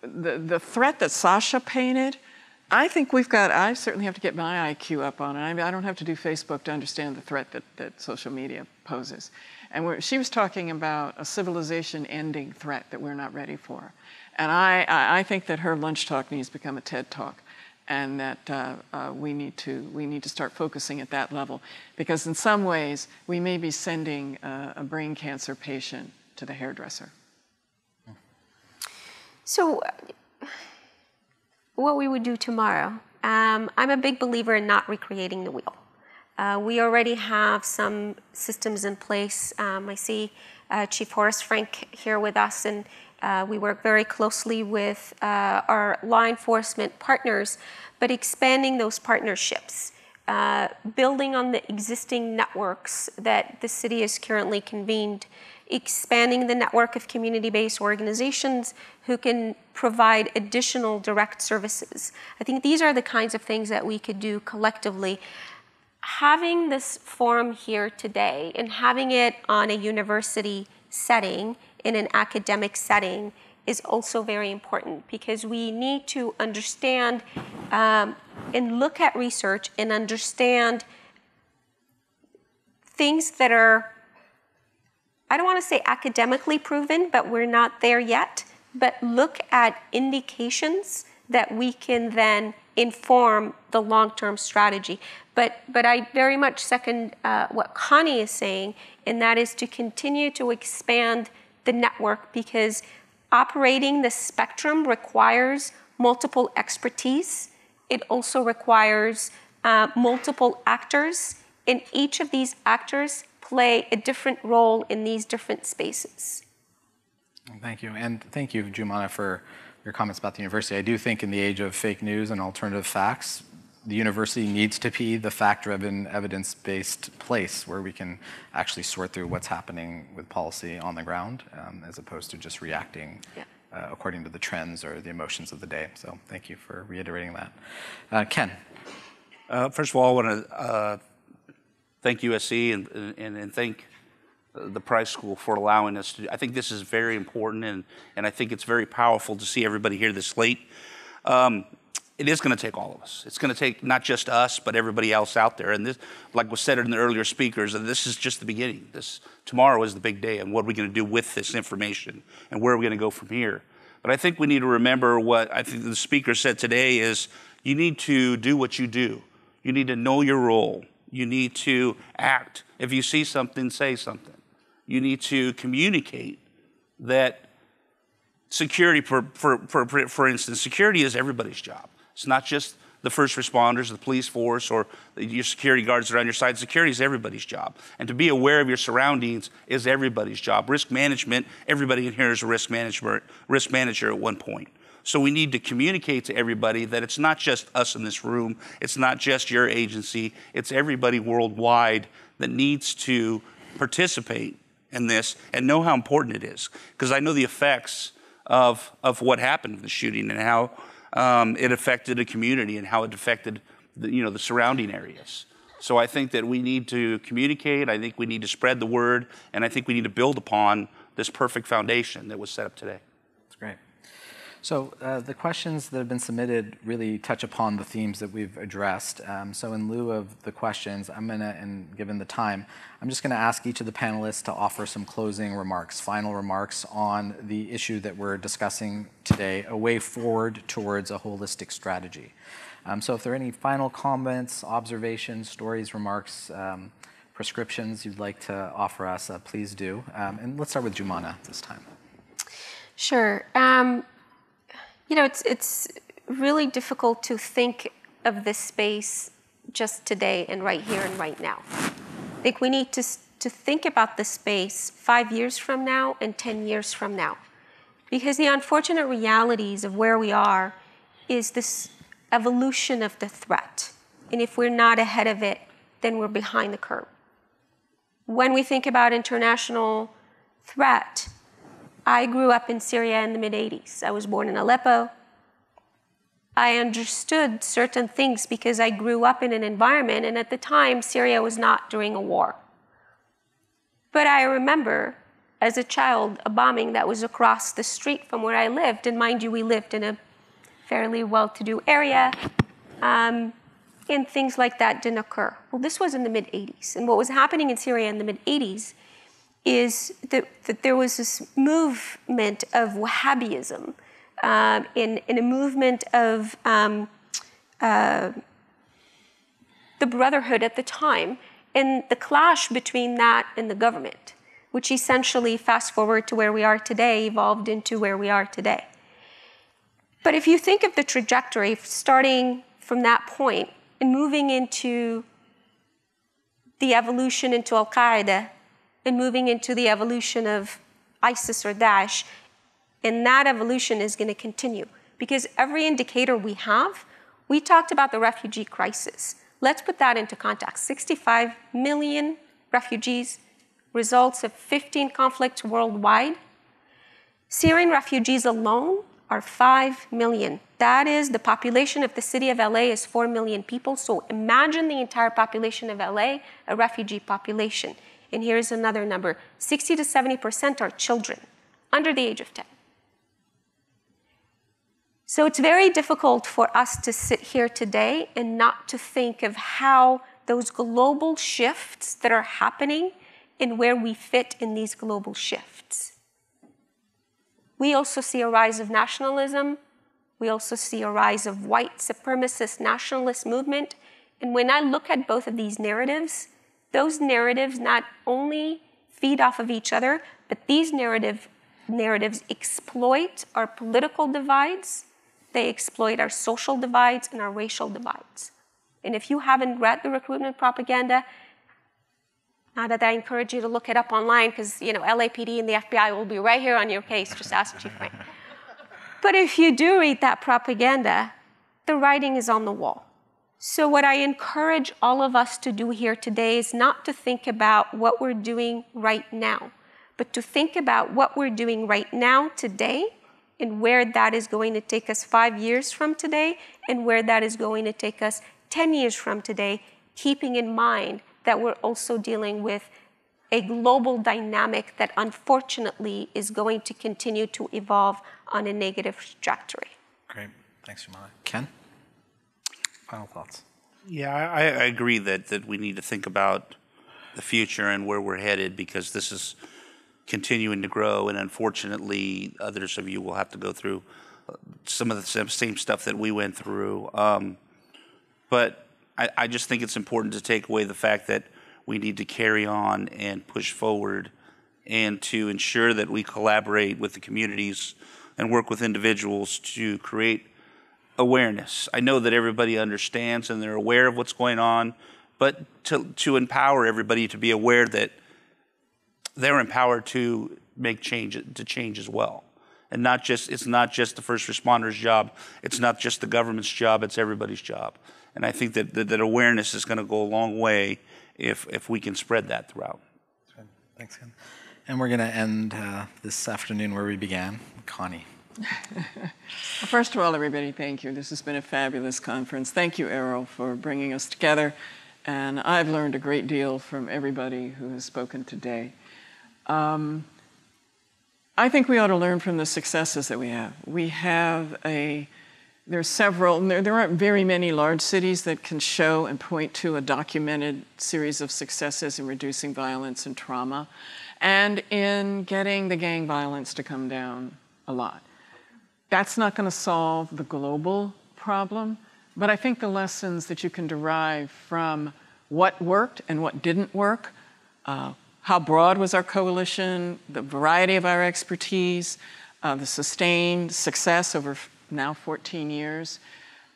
the threat that Sasha painted, I think I certainly have to get my IQ up on it. I mean, I don't have to do Facebook to understand the threat that social media poses. And she was talking about a civilization-ending threat that we're not ready for. And I think that her lunch talk needs to become a TED talk, and that we need to start focusing at that level, because in some ways we may be sending a brain cancer patient to the hairdresser. So, what we would do tomorrow? I'm a big believer in not recreating the wheel. We already have some systems in place. I see Chief Horace Frank here with us, and We work very closely with our law enforcement partners, but expanding those partnerships, building on the existing networks that the city is currently convened, expanding the network of community-based organizations who can provide additional direct services. I think these are the kinds of things that we could do collectively. Having this forum here today and having it on a university setting, in an academic setting, is also very important, because we need to understand and look at research and understand things that are, I don't want to say academically proven, but we're not there yet, but look at indications that we can then inform the long-term strategy. But I very much second what Connie is saying, and that is to continue to expand the network, because operating the spectrum requires multiple expertise. It also requires multiple actors, and each of these actors play a different role in these different spaces. Thank you, and thank you, Joumana, for your comments about the university. I do think in the age of fake news and alternative facts, the university needs to be the fact-driven, evidence-based place where we can actually sort through what's happening with policy on the ground, as opposed to just reacting according to the trends or the emotions of the day. So thank you for reiterating that. Ken. First of all, I want to thank USC and thank the Price School for allowing us to. I think this is very important, and I think it's very powerful to see everybody here this late. It is going to take all of us. It's going to take not just us, but everybody else out there. And this, like was said in the earlier speakers, this is just the beginning. Tomorrow is the big day, and what are we going to do with this information, and where are we going to go from here? But I think we need to remember what I think the speaker said today is you need to do what you do. You need to know your role. You need to act. If you see something, say something. You need to communicate that security, for instance, security is everybody's job. It's not just the first responders, the police force, or your security guards that are on your side. Security is everybody's job. And to be aware of your surroundings is everybody's job. Risk management, everybody in here is a risk manager at one point. So we need to communicate to everybody that it's not just us in this room, it's not just your agency, it's everybody worldwide that needs to participate in this and know how important it is. Because I know the effects of what happened in the shooting and how it affected a community and how it affected the surrounding areas. So I think that we need to communicate, I think we need to spread the word, and I think we need to build upon this perfect foundation that was set up today. That's great. So the questions that have been submitted really touch upon the themes that we've addressed. So in lieu of the questions, and given the time, I'm just going to ask each of the panelists to offer some closing remarks, final remarks on the issue that we're discussing today, a way forward towards a holistic strategy. So if there are any final comments, observations, stories, remarks, prescriptions you'd like to offer us, please do. And let's start with Joumana this time. Sure. It's really difficult to think of this space just today and right here and right now. I think we need to think about this space 5 years from now and 10 years from now. Because the unfortunate realities of where we are is this evolution of the threat. And if we're not ahead of it, then we're behind the curve. When we think about international threat, I grew up in Syria in the mid-'80s. I was born in Aleppo. I understood certain things because I grew up in an environment, and at the time, Syria was not during a war. But I remember, as a child, a bombing that was across the street from where I lived, and mind you, we lived in a fairly well-to-do area, and things like that didn't occur. Well, this was in the mid-'80s, and what was happening in Syria in the mid-'80s is that there was this movement of Wahhabism, in a movement of the Brotherhood at the time, and the clash between that and the government, which essentially, fast forward to where we are today, evolved into where we are today. But if you think of the trajectory starting from that point and moving into the evolution into Al-Qaeda, and moving into the evolution of ISIS or Daesh, And that evolution is going to continue because every indicator we have, we talked about the refugee crisis. Let's put that into context. 65 million refugees, results of 15 conflicts worldwide. Syrian refugees alone are 5 million. That is, the population of the city of LA is 4 million people. So imagine the entire population of LA, a refugee population. And here's another number. 60 to 70% are children under the age of 10. So it's very difficult for us to sit here today and not to think of how those global shifts that are happening and where we fit in these global shifts. We also see a rise of nationalism. We also see a rise of white supremacist nationalist movement. And when I look at both of these narratives, those narratives not only feed off of each other, but these narratives exploit our political divides, they exploit our social divides and our racial divides. And if you haven't read the recruitment propaganda, not that I encourage you to look it up online because, LAPD and the FBI will be right here on your case. Just ask Chief Wayne. But if you do read that propaganda, the writing is on the wall. So what I encourage all of us to do here today is not to think about what we're doing right now, but to think about what we're doing right now today and where that is going to take us 5 years from today and where that is going to take us 10 years from today, keeping in mind that we're also dealing with a global dynamic that unfortunately is going to continue to evolve on a negative trajectory. Great. Thanks, Joumana. Ken? Final thoughts. Yeah, I agree that we need to think about the future and where we're headed because this is continuing to grow, and unfortunately, others of you will have to go through some of the same stuff that we went through. But I just think it's important to take away the fact that we need to carry on and push forward and to ensure that we collaborate with the communities and work with individuals to create awareness. I know that everybody understands and they're aware of what's going on, but to empower everybody to be aware that they're empowered to make change, to change as well. And it's not just the first responders' job, it's not just the government's job, it's everybody's job. And I think that awareness is going to go a long way if we can spread that throughout. Thanks, Ken. And we're going to end this afternoon where we began. Connie. Well, first of all, everybody, thank you. This has been a fabulous conference. Thank you, Errol, for bringing us together. And I've learned a great deal from everybody who has spoken today. I think we ought to learn from the successes that we have. There aren't very many large cities that can show and point to a documented series of successes in reducing violence and trauma and in getting the gang violence to come down a lot. That's not going to solve the global problem, but I think the lessons that you can derive from what worked and what didn't work, how broad was our coalition, the variety of our expertise, the sustained success over now 14 years,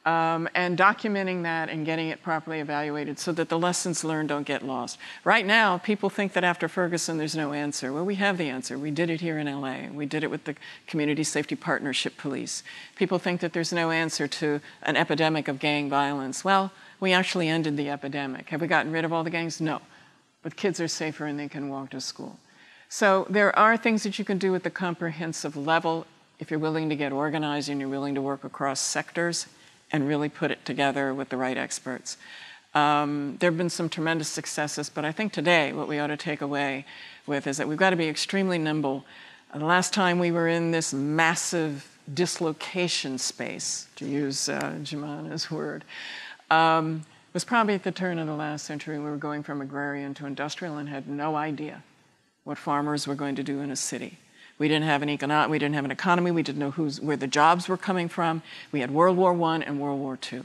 and documenting that and getting it properly evaluated so that the lessons learned don't get lost. Right now, people think that after Ferguson, there's no answer. Well, we have the answer. We did it here in LA. We did it with the Community Safety Partnership Police. People think that there's no answer to an epidemic of gang violence. Well, we actually ended the epidemic. Have we gotten rid of all the gangs? No. But kids are safer and they can walk to school. So there are things that you can do at the comprehensive level if you're willing to get organized and you're willing to work across sectors and really put it together with the right experts. There have been some tremendous successes, but I think today what we ought to take away with is that we've got to be extremely nimble. The last time we were in this massive dislocation space, to use Joumana's word, was probably at the turn of the last century. We were going from agrarian to industrial and had no idea what farmers were going to do in a city. We didn't have an economy. We didn't know where the jobs were coming from. We had World War I and World War II.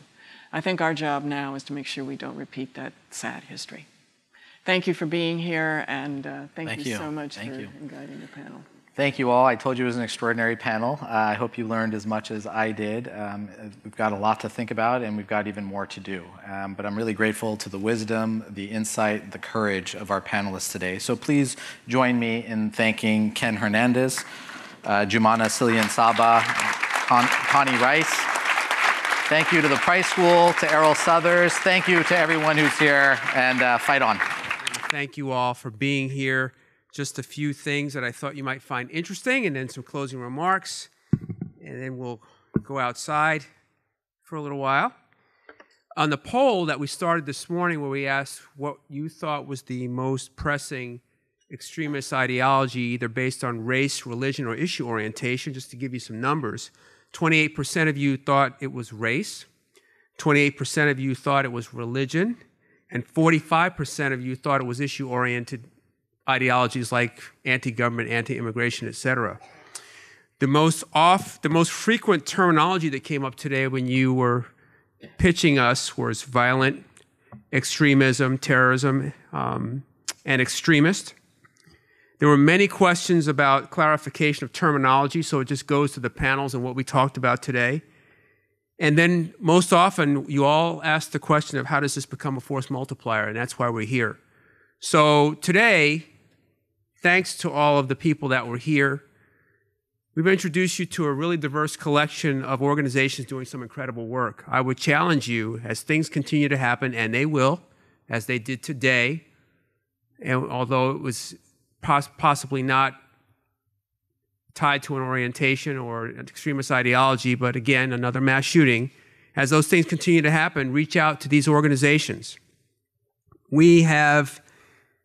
I think our job now is to make sure we don't repeat that sad history. Thank you for being here, and thank you so much for guiding the panel. Thank you all. I told you it was an extraordinary panel. I hope you learned as much as I did. We've got a lot to think about, and we've got even more to do. But I'm really grateful to the wisdom, the insight, the courage of our panelists today. So please join me in thanking Ken Hernandez, Joumana, Silyan-Saba, Connie Rice. Thank you to the Price School, to Errol Southers. Thank you to everyone who's here, and fight on. Thank you all for being here. Just a few things that I thought you might find interesting, and then some closing remarks, and then we'll go outside for a little while. On the poll that we started this morning, where we asked what you thought was the most pressing extremist ideology, either based on race, religion, or issue orientation, just to give you some numbers, 28% of you thought it was race, 28% of you thought it was religion, and 45% of you thought it was issue-oriented ideologies like anti-government, anti-immigration, etc. The most frequent terminology that came up today when you were pitching us was violent extremism, terrorism, and extremist. There were many questions about clarification of terminology, so it just goes to the panels and what we talked about today. And then most often, you all ask the question of how does this become a force multiplier, and that's why we're here. So today, thanks to all of the people that were here, we've introduced you to a really diverse collection of organizations doing some incredible work. I would challenge you, as things continue to happen, and they will, as they did today, and although it was possibly not tied to an orientation or an extremist ideology, but again, another mass shooting. As those things continue to happen, reach out to these organizations. We have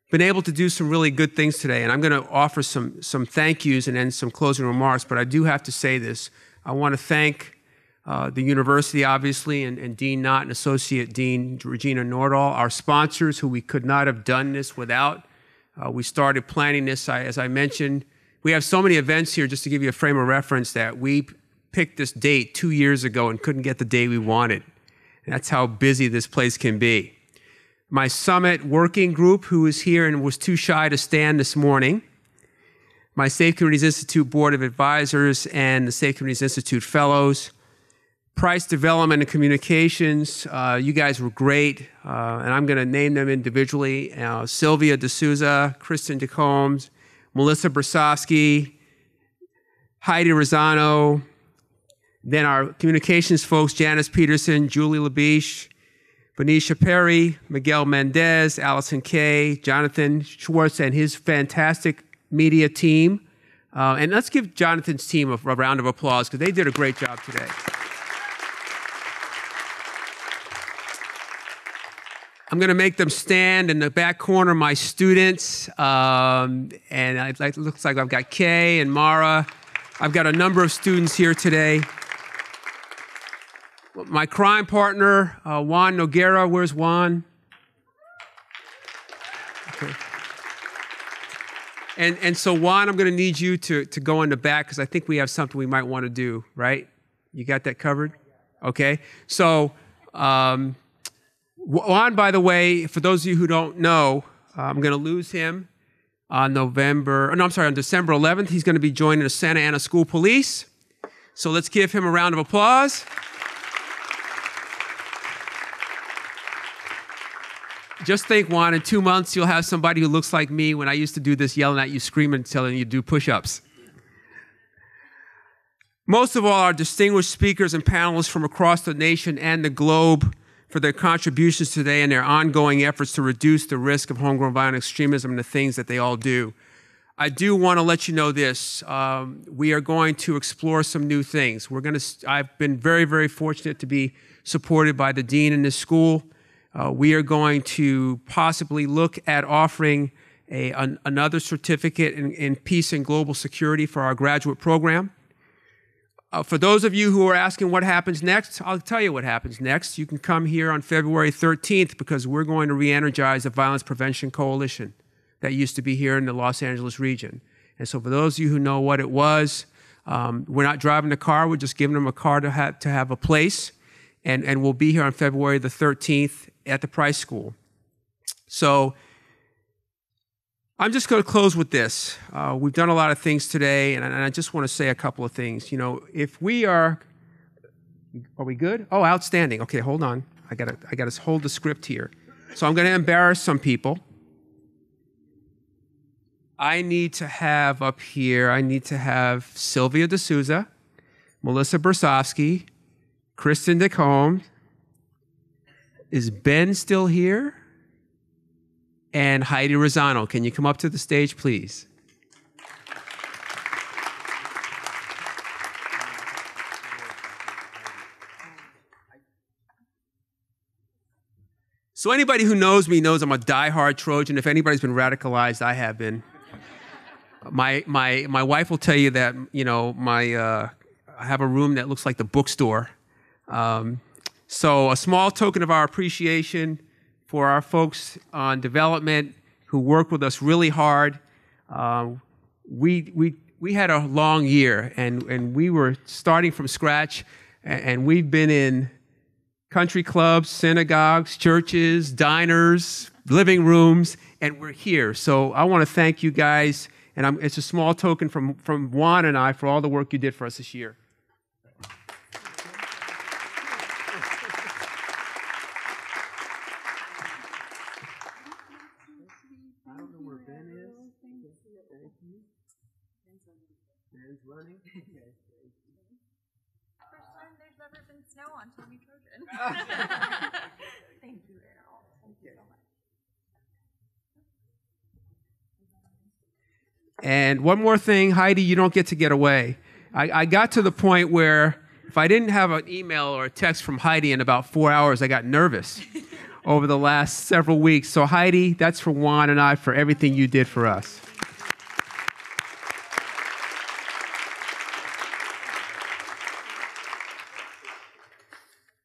been able to do some really good things today, and I'm going to offer some thank yous and then some closing remarks, but I do have to say this. I want to thank the university, obviously, and Dean Knott and Associate Dean Regina Nordahl, our sponsors, who we could not have done this without. We started planning this, as I mentioned. We have so many events here, just to give you a frame of reference, that we picked this date 2 years ago and couldn't get the day we wanted. And that's how busy this place can be. My summit working group, who is here and was too shy to stand this morning. My Safe Communities Institute Board of Advisors and the Safe Communities Institute Fellows. Price Development and Communications, you guys were great, and I'm going to name them individually. Sylvia D'Souza, Kristen DeCombs, Melissa Brasovsky, Heidi Rosano, then our communications folks, Janice Peterson, Julie Labiche, Benicia Perry, Miguel Mendez, Allison Kay, Jonathan Schwartz, and his fantastic media team. And let's give Jonathan's team a round of applause, because they did a great job today. I'm going to make them stand in the back corner, my students, and it looks like I've got Kay and Mara. I've got a number of students here today. My crime partner, Juan Noguera. Where's Juan? Okay. And so, Juan, I'm going to need you to go in the back, because I think we have something we might want to do, right? You got that covered? Okay. So, Juan, by the way, for those of you who don't know, I'm going to lose him on on December 11th. He's going to be joining the Santa Ana School Police. So let's give him a round of applause. Just think, Juan, in 2 months, you'll have somebody who looks like me when I used to do this, yelling at you, screaming, telling you to do push-ups. Most of all, our distinguished speakers and panelists from across the nation and the globe for their contributions today and their ongoing efforts to reduce the risk of homegrown violent extremism and the things that they all do. I do want to let you know this. We are going to explore some new things. I've been very, very fortunate to be supported by the dean in this school. We are going to possibly look at offering another certificate in peace and global security for our graduate program. For those of you who are asking what happens next, I'll tell you what happens next. You can come here on February 13th, because we're going to re-energize the Violence Prevention Coalition that used to be here in the Los Angeles region. And so for those of you who know what it was, we're not driving the car, we're just giving them a car to have a place. And we'll be here on February the 13th at the Price School. So I'm just going to close with this. We've done a lot of things today, and I just want to say a couple of things. You know, if we are we good? Oh, outstanding. Okay, hold on. I gotta hold the script here. So I'm going to embarrass some people. I need to have up here, I need to have Sylvia D'Souza, Melissa Bersofsky, Kristen DeCombe. Is Ben still here? And Heidi Rosano. Can you come up to the stage, please? So anybody who knows me knows I'm a diehard Trojan. If anybody's been radicalized, I have been. My wife will tell you that, you know, I have a room that looks like the bookstore. So a small token of our appreciation for our folks on development who work with us really hard. We had a long year, and we were starting from scratch, and we've been in country clubs, synagogues, churches, diners, living rooms, and we're here. So I want to thank you guys, and it's a small token from Juan and I for all the work you did for us this year. I don't know where Ben is. Thank you. Ben's running. Okay. First time there's ever been snow on Tommy Trojan. Thank you, Errol. Thank you so much. And one more thing, Heidi, you don't get away. I got to the point where if I didn't have an email or a text from Heidi in about 4 hours, I got nervous over the last several weeks. So Heidi, that's for Juan and I for everything you did for us.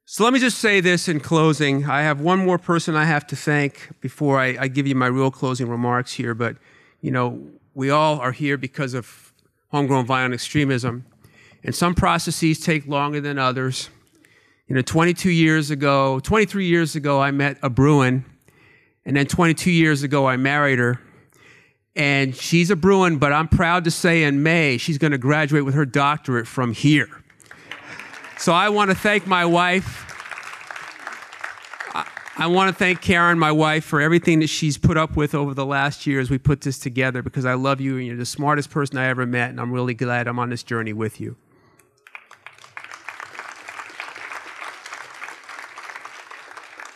So let me just say this in closing. I have one more person I have to thank before I give you my real closing remarks here. But, you know, we all are here because of homegrown violent extremism. And some processes take longer than others. You know, 23 years ago, I met a Bruin. And then 22 years ago, I married her. And she's a Bruin, but I'm proud to say in May, she's going to graduate with her doctorate from here. So I want to thank my wife. I want to thank Karen, my wife, for everything that she's put up with over the last year as we put this together, because I love you and you're the smartest person I ever met, and I'm really glad I'm on this journey with you.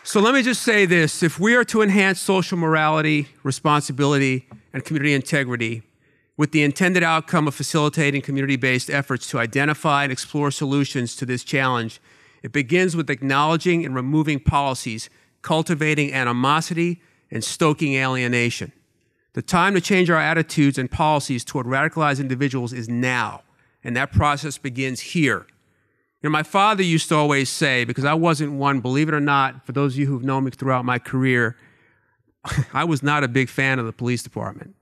So let me just say this. If we are to enhance social morality, responsibility, and community integrity, with the intended outcome of facilitating community-based efforts to identify and explore solutions to this challenge, it begins with acknowledging and removing policies, cultivating animosity, and stoking alienation. The time to change our attitudes and policies toward radicalized individuals is now, and that process begins here. You know, my father used to always say, because I wasn't one, believe it or not, for those of you who've known me throughout my career, I was not a big fan of the police department.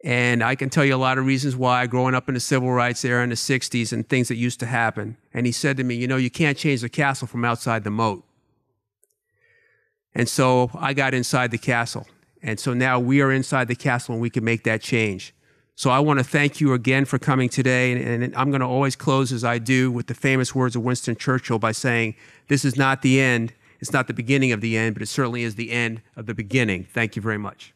And I can tell you a lot of reasons why, growing up in the civil rights era in the 60s and things that used to happen. And he said to me, you know, you can't change the castle from outside the moat. And so I got inside the castle. And so now we are inside the castle and we can make that change. So I want to thank you again for coming today. And I'm going to always close as I do with the famous words of Winston Churchill by saying, this is not the end. It's not the beginning of the end, but it certainly is the end of the beginning. Thank you very much.